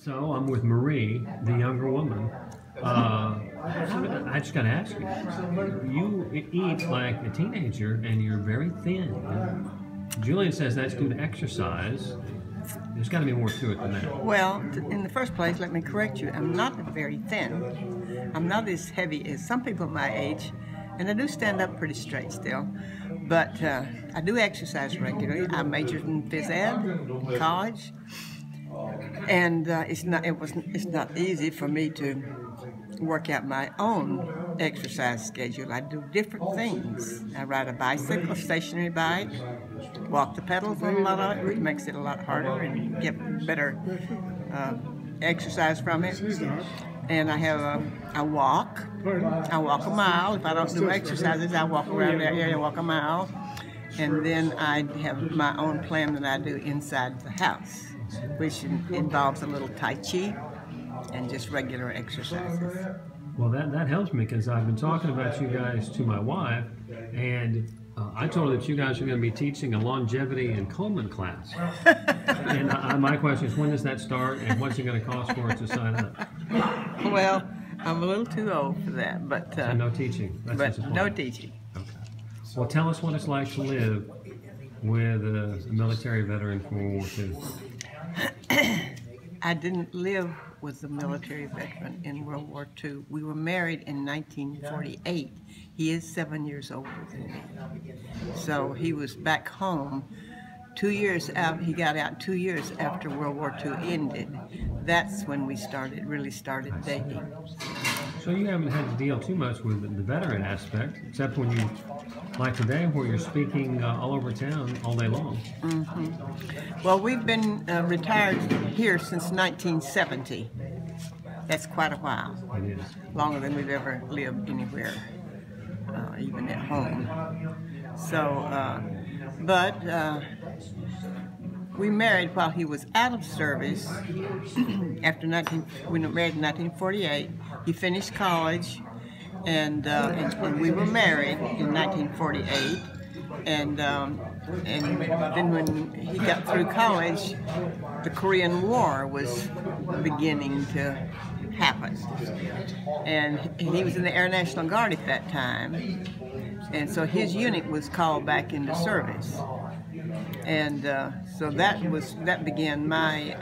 So I'm with Marie, the younger woman. I just got to ask you, you eat like a teenager and you're very thin. Julian says that's due to exercise. There's got to be more to it than that. Well, in the first place, let me correct you. I'm not very thin. I'm not as heavy as some people my age, and I do stand up pretty straight still. But I do exercise regularly. I majored in phys ed in college, and it's not easy for me to work out my own exercise schedule. I do different things. I ride a bicycle, a stationary bike, walk the pedals on a lot of it, which makes it a lot harder and get better exercise from it. And I walk. I walk a mile. If I don't do exercises, I walk around that area, walk a mile. And then I have my own plan that I do inside the house, which involves a little Tai Chi and just regular exercises. Well, that helps me because I've been talking about you guys to my wife, and I told her that you guys are going to be teaching a longevity and Cullman class. And my question is, when does that start, and what's it going to cost for us to sign up? Well, I'm a little too old for that, but so no teaching. That's no teaching. Okay. Well, tell us what it's like to live with a military veteran from World War II. I didn't live with a military veteran in World War II. We were married in 1948. He is 7 years older than me. So he was back home 2 years out. He got out 2 years after World War II ended. That's when we really started dating. So you haven't had to deal too much with the veteran aspect, except when you, like today, where you're speaking all over town all day long. Mm-hmm. Well, we've been retired here since 1970. That's quite a while. It is. Longer than we've ever lived anywhere, even at home. So, we married while he was out of service. We were married in 1948. He finished college, and we were married in 1948. And then when he got through college, the Korean War was beginning to happen. And he was in the Air National Guard at that time. And so his unit was called back into service. And so that began my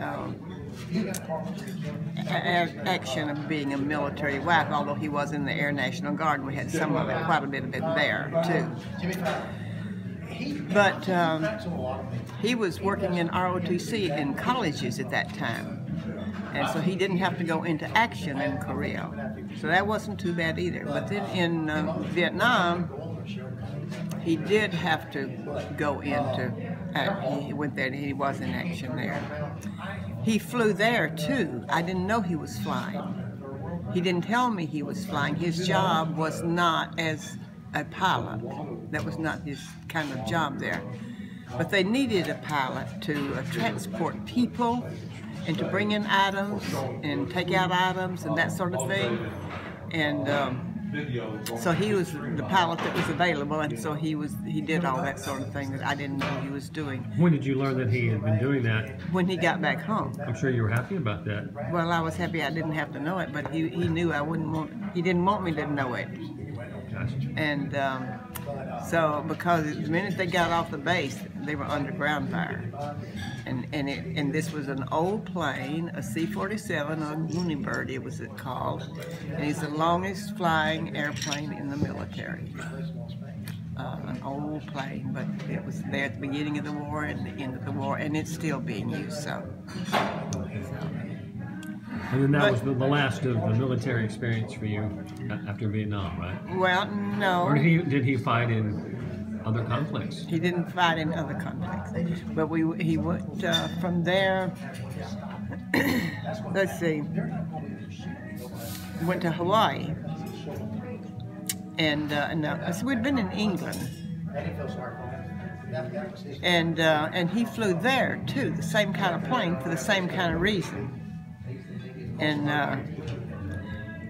action of being a military wife, although he was in the Air National Guard. We had some of it, quite a bit of it there, too. But he was working in ROTC in colleges at that time. And so he didn't have to go into action in Korea. So that wasn't too bad either. But then in Vietnam, he did have to go into, he went there and he was in action there. He flew there too. I didn't know he was flying. He didn't tell me he was flying. His job was not as a pilot. That was not his kind of job there. But they needed a pilot to transport people and to bring in items and take out items and that sort of thing. And so he was the pilot that was available, and so he did all that sort of thing that I didn't know he was doing. When did you learn that he had been doing that? When he got back home. I'm sure you were happy about that. Well, I was happy I didn't have to know it, but he knew he didn't want me to know it. Gotcha. And so because the minute they got off the base, they were under ground fire. And this was an old plane, a C-47, a Looney Bird it was called, and it's the longest flying airplane in the military. An old plane, but it was there at the beginning of the war and the end of the war, and it's still being used. So. And then that was the last of the military experience for you after Vietnam, right? Well, no. Or did he fight in other conflicts? He didn't fight in other conflicts. But he went from there, let's see, went to Hawaii. And so we'd been in England. And he flew there, too, the same kind of plane for the same kind of reason. And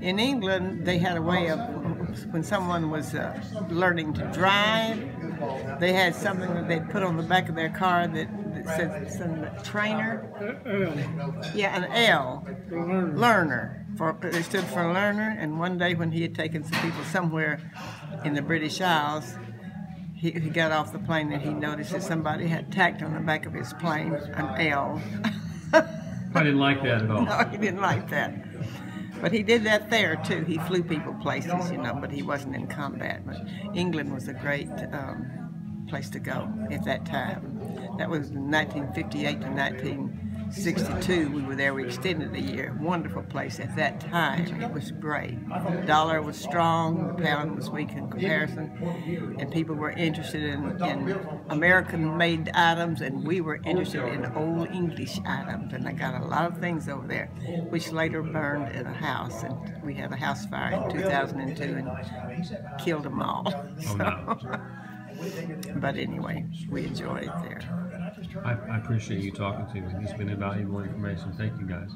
in England, they had a way of, when someone was learning to drive, they had something that they'd put on the back of their car that it said some trainer. L. Yeah, an L. Learner. Learner. It stood for learner. And one day when he had taken some people somewhere in the British Isles, he got off the plane and he noticed that somebody had tacked on the back of his plane an L. I didn't like that at all. No, he didn't like that. But he did that there too. He flew people places, you know, but he wasn't in combat. But England was a great place to go at that time. That was in 1958 to 1962. We were there. We extended a year. Wonderful place at that time. It was great. The dollar was strong. The pound was weak in comparison. And people were interested in American-made items, and we were interested in old English items. And I got a lot of things over there, which later burned in a house. And we had a house fire in 2002 and killed them all. Oh, no. But anyway, we enjoyed it there. I appreciate you talking to me. It's been invaluable information. Thank you, guys.